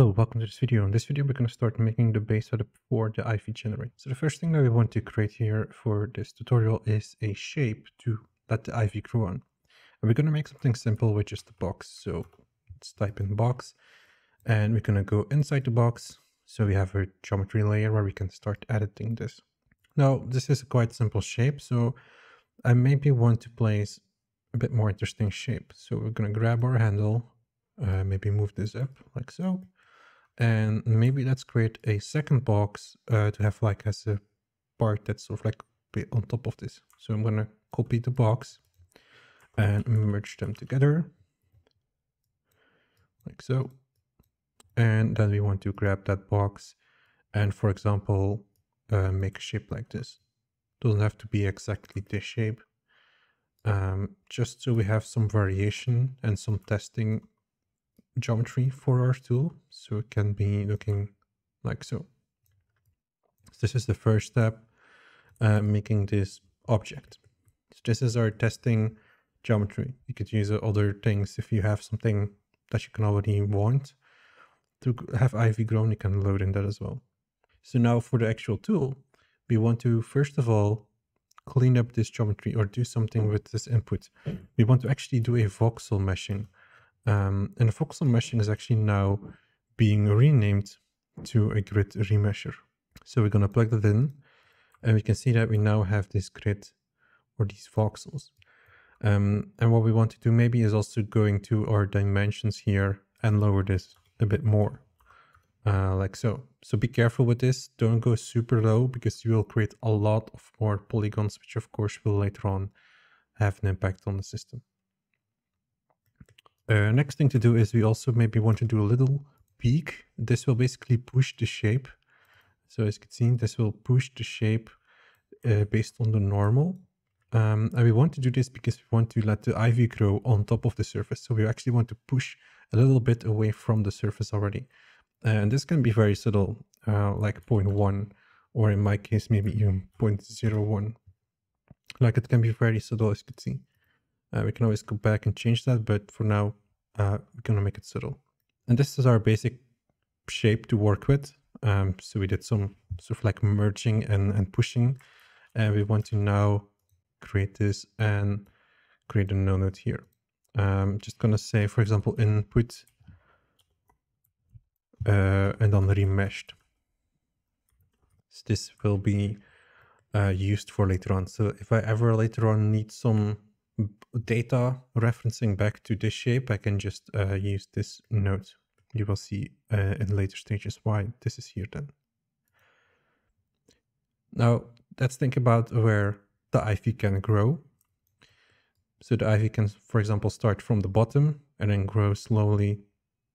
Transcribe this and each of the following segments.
Hello, welcome to this video. In this video, we're going to start making the base setup for the Ivy generate. So the first thing that we want to create here for this tutorial is a shape to let the Ivy grow on. And we're going to make something simple with just a box. So let's type in box and we're going to go inside the box. So we have a geometry layer where we can start editing this. Now, this is a quite simple shape. So I maybe want to place a bit more interesting shape. So we're going to grab our handle, maybe move this up like so. And maybe let's create a second box to have like as a part that's sort of like on top of this. So I'm gonna copy the box and merge them together like so. And then we want to grab that box and, for example, make a shape like this. Doesn't have to be exactly this shape, just so we have some variation and some testing geometry for our tool, so it can be looking like so. This is the first step, making this object. So this is our testing geometry. You could use other things if you have something that you can already want to have Ivy grown, you can load in that as well. So now for the actual tool, we want to first of all clean up this geometry or do something with this input. We want to actually do a voxel meshing. And the voxel meshing is actually now being renamed to a grid remesher. So we're going to plug that in and we can see that we now have this grid or these voxels. And what we want to do maybe is also going to our dimensions here and lower this a bit more, like so. So be careful with this. Don't go super low because you will create a lot of more polygons, which of course will later on have an impact on the system. Next thing to do is we also maybe want to do a little peak. This will basically push the shape. So as you can see, this will push the shape based on the normal. And we want to do this because we want to let the Ivy grow on top of the surface. So we actually want to push a little bit away from the surface already. And this can be very subtle, like 0.1, or in my case, maybe even 0.01. Like it can be very subtle, as you can see. We can always go back and change that, but for now, we're going to make it subtle. And this is our basic shape to work with. So we did some sort of like merging and pushing. And we want to now create this and create a no node here. Just going to say, for example, input and then remeshed. So this will be used for later on. So if I ever later on need some data referencing back to this shape, I can just use this node. You will see in later stages why this is here then. Now let's think about where the Ivy can grow. So the Ivy can, for example, start from the bottom and then grow slowly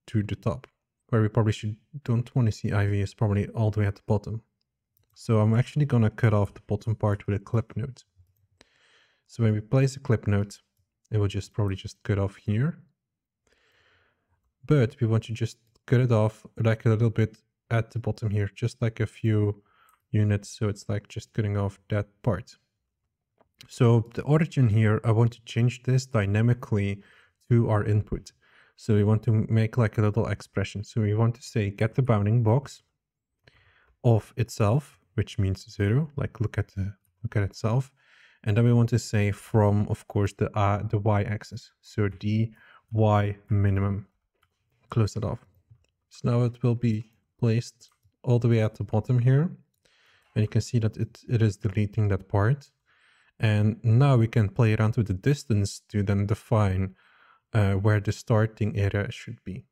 to the top. Where we probably don't want to see Ivy is probably all the way at the bottom. So I'm actually going to cut off the bottom part with a clip node. So when we place a clip node, it will just probably just cut off here. But we want to just cut it off like a little bit at the bottom here, just like a few units. So it's like just cutting off that part. So the origin here, I want to change this dynamically to our input. So we want to make like a little expression. So we want to say get the bounding box of itself, which means 0, like look at itself. And then we want to say from, of course, the y-axis. So the y minimum. Close it off. So now it will be placed all the way at the bottom here. And you can see that it is deleting that part. And now we can play around with the distance to then define where the starting area should be.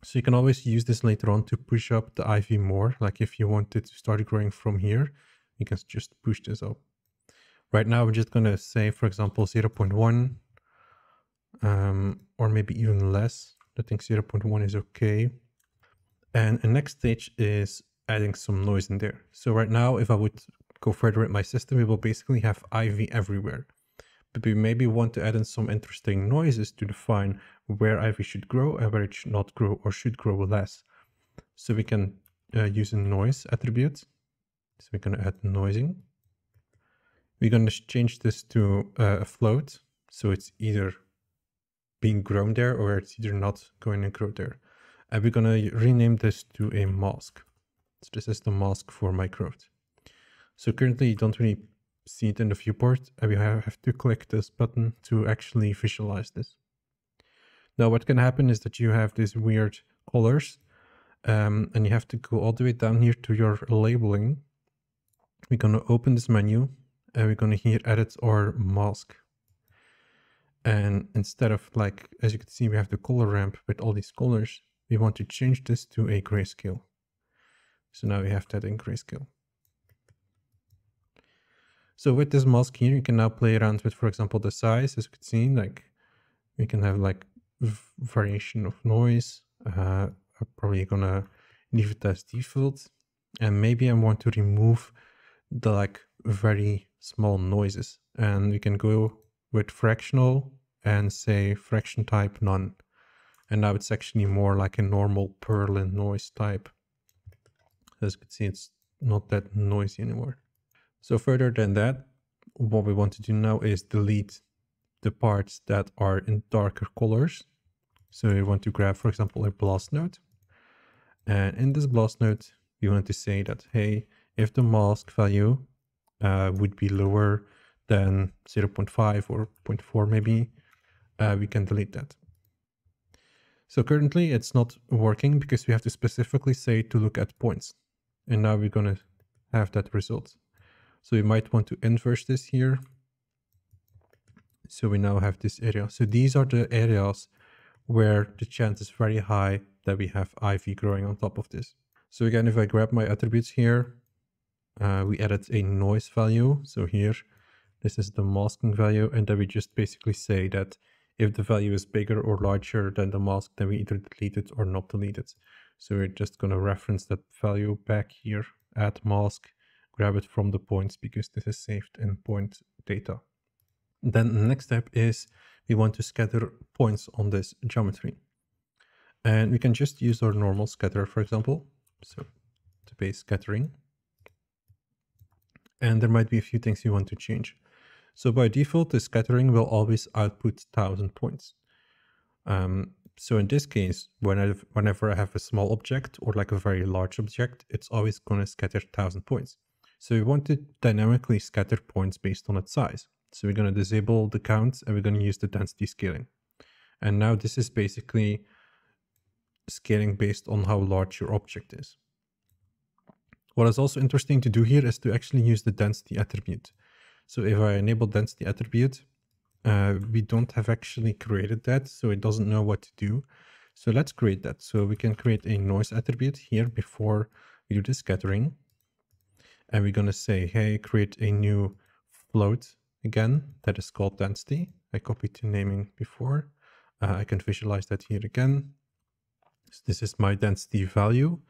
So you can always use this later on to push up the Ivy more. Like if you wanted to start growing from here, you can just push this up. Right now, we're just going to say, for example, 0.1 or maybe even less. I think 0.1 is okay. And the next stage is adding some noise in there. So right now, if I would go further with my system, we will basically have Ivy everywhere. But we maybe want to add in some interesting noises to define where Ivy should grow and where it should not grow or should grow less. So we can use a noise attribute. So we're going to add noising. We're going to change this to a float. So it's either being grown there or it's either not going to grow there. And we're gonna rename this to a mask. So this is the mask for my growth. So currently you don't really see it in the viewport, and we have to click this button to actually visualize this. Now what can happen is that you have these weird colors, and you have to go all the way down here to your labeling. We're gonna open this menu, and we're gonna here edit our mask. And instead of, like, as you can see, we have the color ramp with all these colors, we want to change this to a grayscale. So now we have that in grayscale. So with this mask here, you can now play around with, for example, the size. As you can see, like, we can have like variation of noise. I'm probably gonna leave it as default. And maybe I want to remove the like very small noises. And we can go with fractional and say fraction type none. And now it's actually more like a normal Perlin noise type. As you can see, it's not that noisy anymore. So further than that, what we want to do now is delete the parts that are in darker colors. So we want to grab, for example, a blast node. And in this blast node, we want to say that, hey, if the mask value would be lower than 0.5 or 0.4 maybe, we can delete that. So currently it's not working because we have to specifically say to look at points. And now we're going to have that result. So we might want to inverse this here. So we now have this area. So these are the areas where the chance is very high that we have ivy growing on top of this. So again, if I grab my attributes here, we added a noise value. So here, this is the masking value. And then we just basically say that if the value is bigger or larger than the mask, then we either delete it or not delete it. So we're just going to reference that value back here, add mask, grab it from the points because this is saved in point data. Then the next step is we want to scatter points on this geometry. And we can just use our normal scatter, for example. So to base scattering. And there might be a few things you want to change. So by default, the scattering will always output 1000 points. So in this case, whenever I have a small object or like a very large object, it's always going to scatter 1000 points. So we want to dynamically scatter points based on its size. So we're going to disable the count and we're going to use the density scaling. And now this is basically scaling based on how large your object is. What is also interesting to do here is to actually use the density attribute. So if I enable density attribute, we don't have actually created that, so it doesn't know what to do. So let's create that. So we can create a noise attribute here before we do the scattering. And we're going to say, hey, create a new float again that is called density. I copied the naming before. I can visualize that here again. So this is my density value.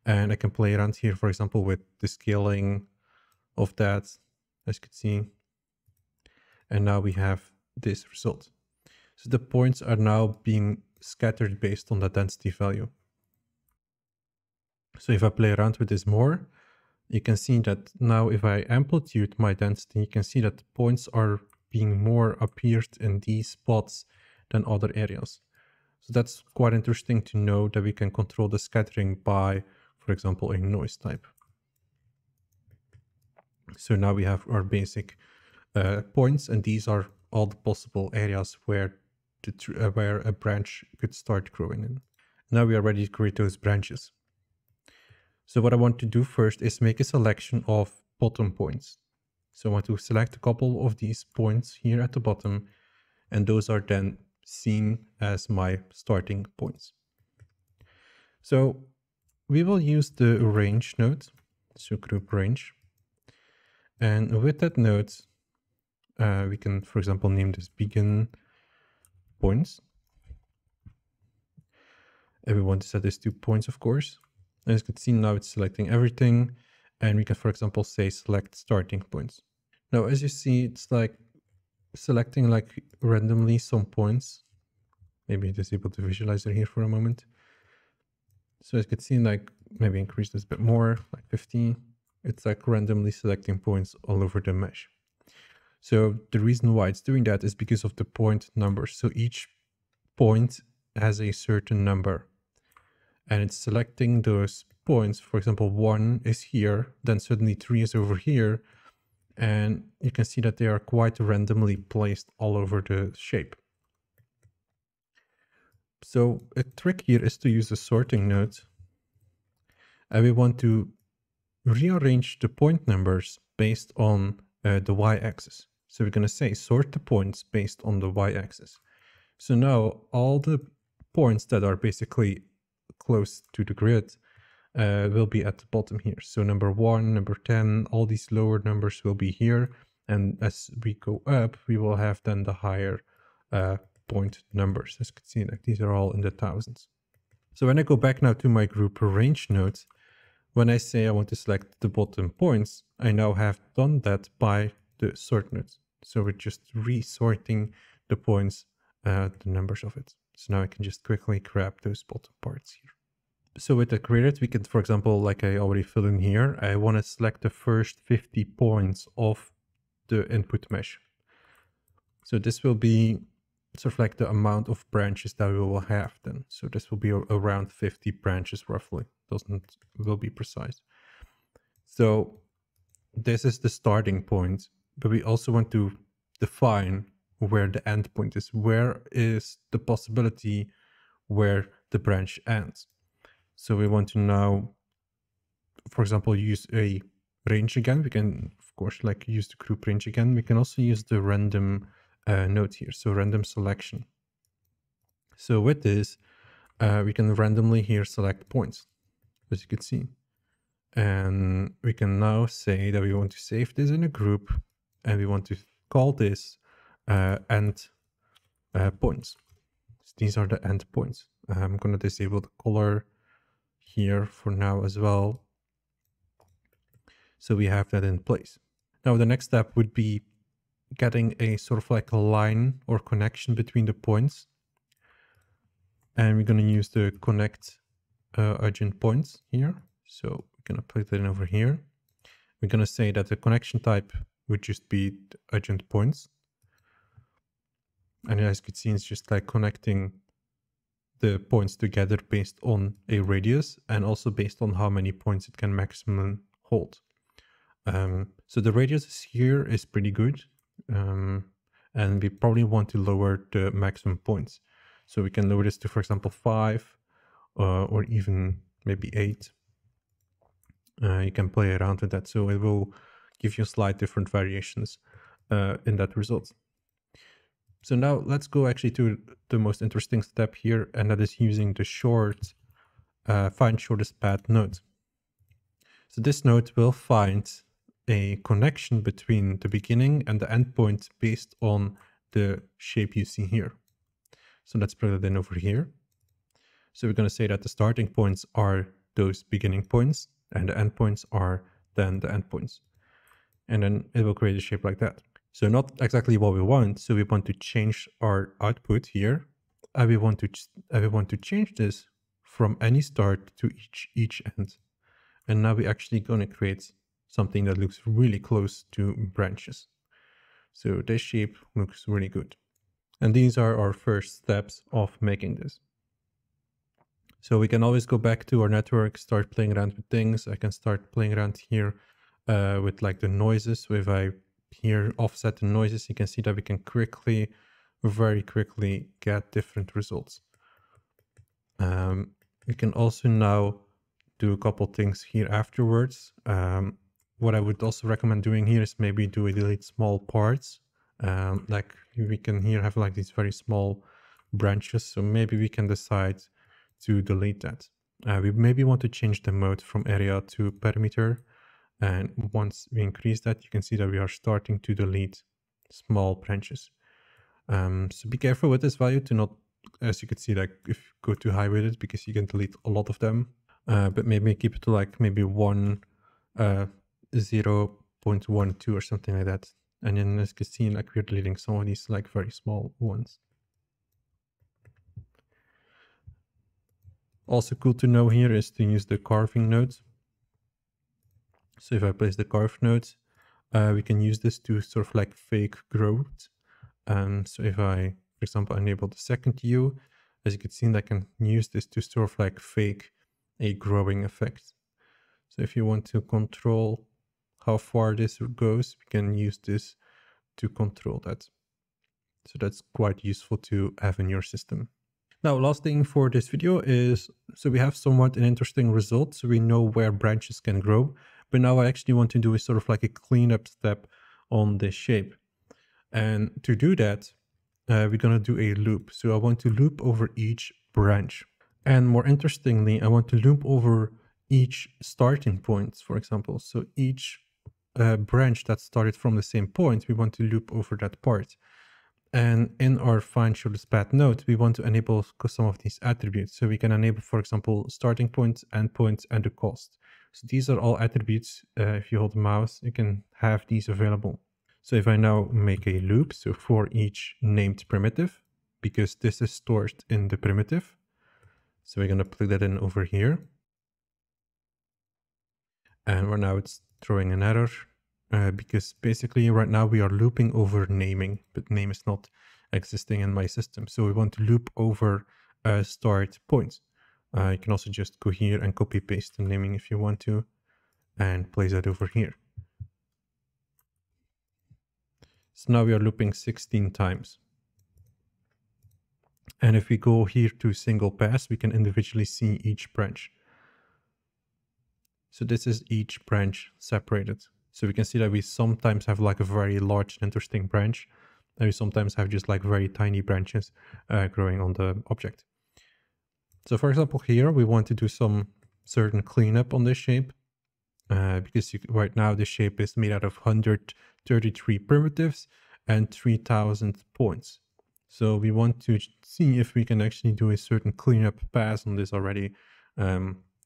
And I can play around here, for example, with the scaling of that, as you can see. And now we have this result. So the points are now being scattered based on the density value. So if I play around with this more, you can see that now if I amplitude my density, you can see that the points are being more appeared in these spots than other areas. So that's quite interesting to know that we can control the scattering by, for example, a noise type. So now we have our basic points, and these are all the possible areas where a branch could start growing in. Now we are ready to create those branches. So what I want to do first is make a selection of bottom points. So I want to select a couple of these points here at the bottom, and those are then seen as my starting points. So we will use the range node, so group range. And with that node, we can, for example, name this begin points. And we want to set this to points, of course. As you can see, now it's selecting everything. And we can, for example, say select starting points. Now, as you see, it's like selecting like randomly some points. Maybe disable the visualizer here for a moment. So as you can see, like maybe increase this a bit more, like 50. It's like randomly selecting points all over the mesh. So the reason why it's doing that is because of the point numbers. So each point has a certain number. and it's selecting those points. For example, 1 is here, then suddenly 3 is over here, and you can see that they are quite randomly placed all over the shape. So a trick here is to use a sorting node, and we want to rearrange the point numbers based on the y-axis. So we're going to say sort the points based on the y-axis. So now all the points that are basically close to the grid will be at the bottom here. So number 1, number 10, all these lower numbers will be here. And as we go up, we will have then the higher point numbers. As you can see, like these are all in the thousands. So when I go back now to my group arrange node, when I say I want to select the bottom points, I now have done that by the sort node. So we're just resorting the points, the numbers of it. So now I can just quickly grab those bottom parts here. So with the grid, we can, for example, like I already filled in here, I want to select the first 50 points of the input mesh. So this will be sort of like the amount of branches that we will have then. So this will be around 50 branches roughly. Will be precise. So this is the starting point, but we also want to define where the end point is. Where is the possibility where the branch ends? So we want to now, for example, use a range again. We can, of course, like use the group range again. We can also use the random node here, so random selection. So with this, we can randomly here select points, as you can see. And we can now say that we want to save this in a group, and we want to call this end points. So these are the end points. I'm going to disable the color here for now as well. So we have that in place. Now the next step would be getting a sort of like a line or connection between the points. And we're going to use the connect urgent points here. So we're going to put it in over here. We're going to say that the connection type would just be the urgent points. And as you can see, it's just like connecting the points together based on a radius and also based on how many points it can maximum hold. So the radius here is pretty good. And we probably want to lower the maximum points. So we can lower this to, for example, 5 or even maybe 8. You can play around with that. So it will give you slight different variations in that result. So now let's go actually to the most interesting step here, and that is using the find shortest path node. So this node will find a connection between the beginning and the endpoint based on the shape you see here. So let's plug that in over here. So we're going to say that the starting points are those beginning points and the endpoints are then the endpoints. And then it will create a shape like that. So not exactly what we want. So we want to change our output here. And we want to change this from any start to each end. And now we're actually going to create something that looks really close to branches. So this shape looks really good. And these are our first steps of making this. So we can always go back to our network, start playing around with things. I can start playing around here with like the noises. So if I here offset the noises, you can see that we can very quickly get different results. We can also now do a couple things here afterwards. What I would also recommend doing here is maybe do a delete small parts. Like we can here have like these very small branches. So maybe we can decide to delete that. We maybe want to change the mode from area to perimeter. And once we increase that, you can see that we are starting to delete small branches. So be careful with this value to not, as you can see, like if you go too high with it, because you can delete a lot of them. But maybe keep it to like maybe 0.12 or something like that. And then as you can see, like we're deleting some of these like very small ones. Also cool to know here is to use the carving node. So if I place the carve node, we can use this to sort of like fake growth. So if I, for example, enable the second view, as you can see, I can use this to sort of like fake a growing effect. So if you want to control how far this goes, we can use this to control that. So that's quite useful to have in your system. Now, last thing for this video is, so we have somewhat an interesting result. So we know where branches can grow, but now I actually want to do is sort of like a cleanup step on this shape. And to do that, we're going to do a loop. So I want to loop over each branch. And more interestingly, I want to loop over each starting point, for example. So each branch that started from the same point, we want to loop over that part. And in our find show this path node, we want to enable some of these attributes. So we can enable, for example, starting point, endpoint, and the cost. So these are all attributes. If you hold the mouse, you can have these available. So if I now make a loop, so for each named primitive, because this is stored in the primitive. So we're going to plug that in over here. And right now it's throwing an error. Because basically right now we are looping over naming, but name is not existing in my system. So we want to loop over start points. You can also just go here and copy paste the naming if you want to, and place that over here. So now we are looping 16 times. And if we go here to single pass, we can individually see each branch. So this is each branch separated. So we can see that we sometimes have like a very large and interesting branch, and we sometimes have just like very tiny branches growing on the object. So for example, here we want to do some certain cleanup on this shape, because right now the shape is made out of 133 primitives and 3000 points. So we want to see if we can actually do a certain cleanup pass on this already,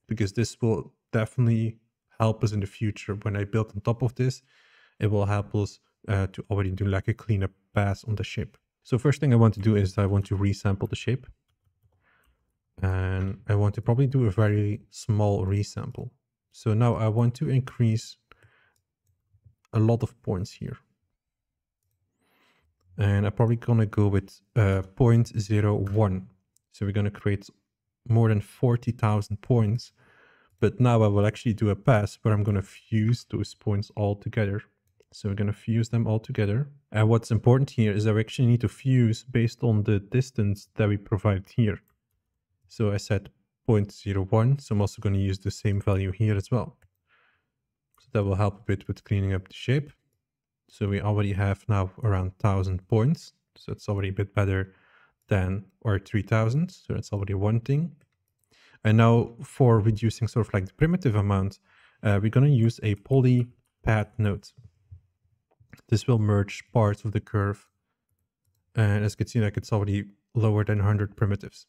because this will definitely help us in the future. When I build on top of this, it will help us to already do like a cleanup pass on the shape. So first thing I want to do is I want to resample the shape. And I want to probably do a very small resample. So now I want to increase a lot of points here. And I'm probably going to go with 0.01. So we're going to create more than 40,000 points. But now I will actually do a pass where I'm going to fuse those points all together. So we're going to fuse them all together. And what's important here is that we actually need to fuse based on the distance that we provided here. So I set 0.01, so I'm also going to use the same value here as well. So that will help a bit with cleaning up the shape. So we already have now around 1000 points. So it's already a bit better than our 3000. So that's already one thing. And now for reducing sort of like the primitive amount, we're going to use a poly path node. This will merge parts of the curve. And as you can see, like it's already lower than 100 primitives.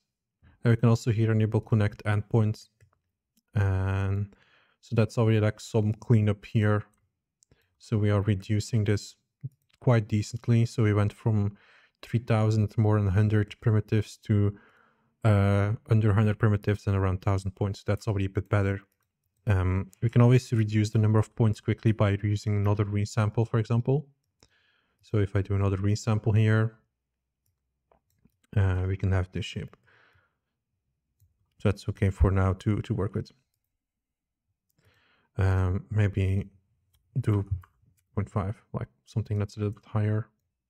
And we can also here enable connect endpoints. And so that's already like some cleanup here. So we are reducing this quite decently. So we went from 3000 more than 100 primitives to under 100 primitives and around 1000 points. That's already a bit better. We can always reduce the number of points quickly by using another resample, for example. So if I do another resample here, we can have this shape. So that's okay for now to work with. Maybe do 0.5, like something that's a little bit higher,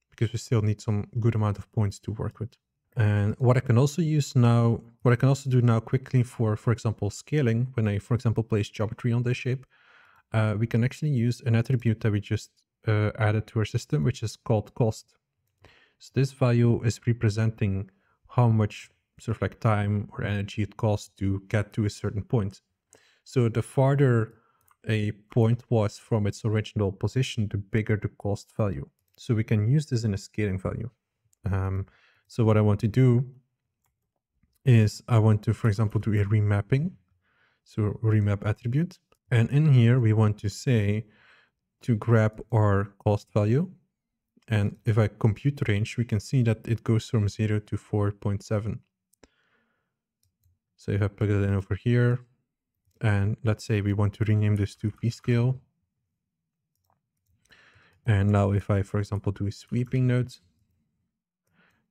because we still need some good amount of points to work with. And what I can also use now, what I can also do now quickly for example, scaling, when I, for example, place geometry on this shape, we can actually use an attribute that we just added to our system, which is called cost. So this value is representing how much sort of like time or energy it costs to get to a certain point. So the farther a point was from its original position, the bigger the cost value. So we can use this in a scaling value. So what I want to do is I want to, for example, do a remapping. So remap attribute. And in here, we want to say to grab our cost value. And if I compute range, we can see that it goes from 0 to 4.7. So if I plug it in over here, and let's say we want to rename this to p-scale. And now if I, for example, do a sweeping node,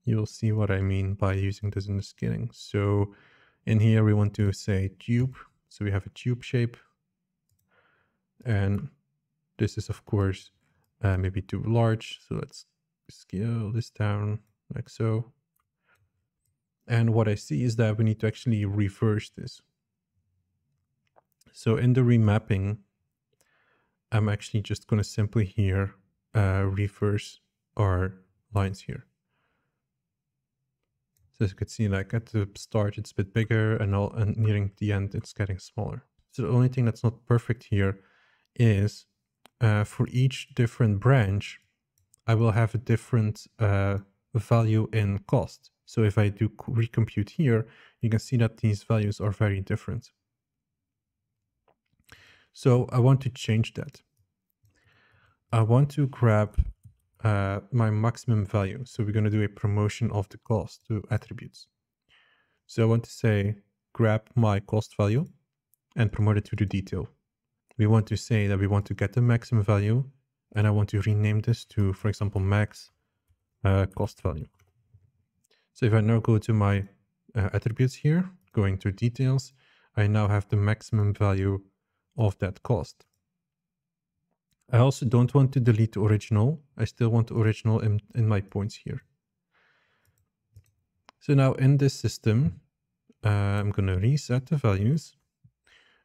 you'll see what I mean by using this in the scaling. So in here, we want to say tube, So we have a tube shape, and this is of course maybe too large. So let's scale this down like so. And what I see is that we need to actually reverse this. So in the remapping, I'm actually just going to simply here reverse our lines here. So as you can see, like at the start, it's a bit bigger, and nearing the end, it's getting smaller. So the only thing that's not perfect here is for each different branch, I will have a different value in cost. So if I do recompute here, you can see that these values are very different. So I want to change that. I want to grab my maximum value. So we're going to do a promotion of the cost to attributes. So I want to say, grab my cost value and promote it to the detail. We want to say that we want to get the maximum value, and I want to rename this to, for example, max cost value. So if I now go to my attributes here, going to details, I now have the maximum value of that cost. I also don't want to delete the original. I still want the original in my points here. So now in this system, I'm going to reset the values.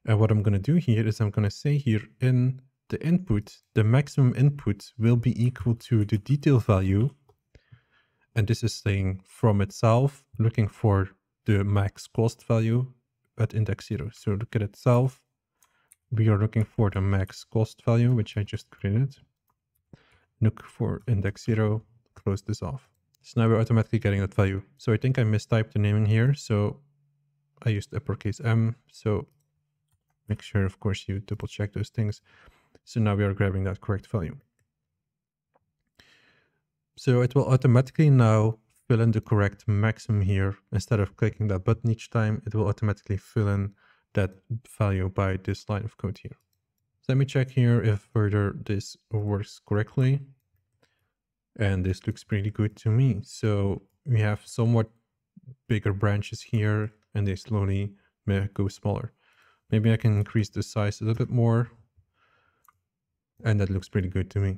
And what I'm going to do here is I'm going to say here in the input, the maximum input will be equal to the detail value. And this is saying from itself, looking for the max cost value at index 0. So look at itself. We are looking for the max cost value, which I just created. Look for index 0, close this off. So now we're automatically getting that value. So I think I mistyped the naming here. So I used uppercase M. So make sure, of course, you double check those things. So now we are grabbing that correct value. So it will automatically now fill in the correct maximum here. Instead of clicking that button each time, it will automatically fill in that value by this line of code here. So let me check here if further this works correctly. And this looks pretty good to me. So we have somewhat bigger branches here, and they slowly go smaller. Maybe I can increase the size a little bit more. And that looks pretty good to me.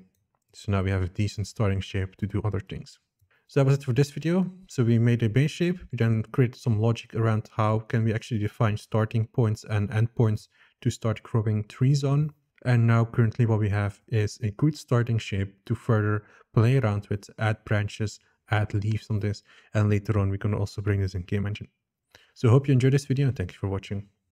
So now we have a decent starting shape to do other things. So that was it for this video. So we made a base shape. We then created some logic around how can we actually define starting points and endpoints to start growing trees on. And now currently what we have is a good starting shape to further play around with, add branches, add leaves on this. And later on, we're going to also bring this in Game Engine. So I hope you enjoyed this video and thank you for watching.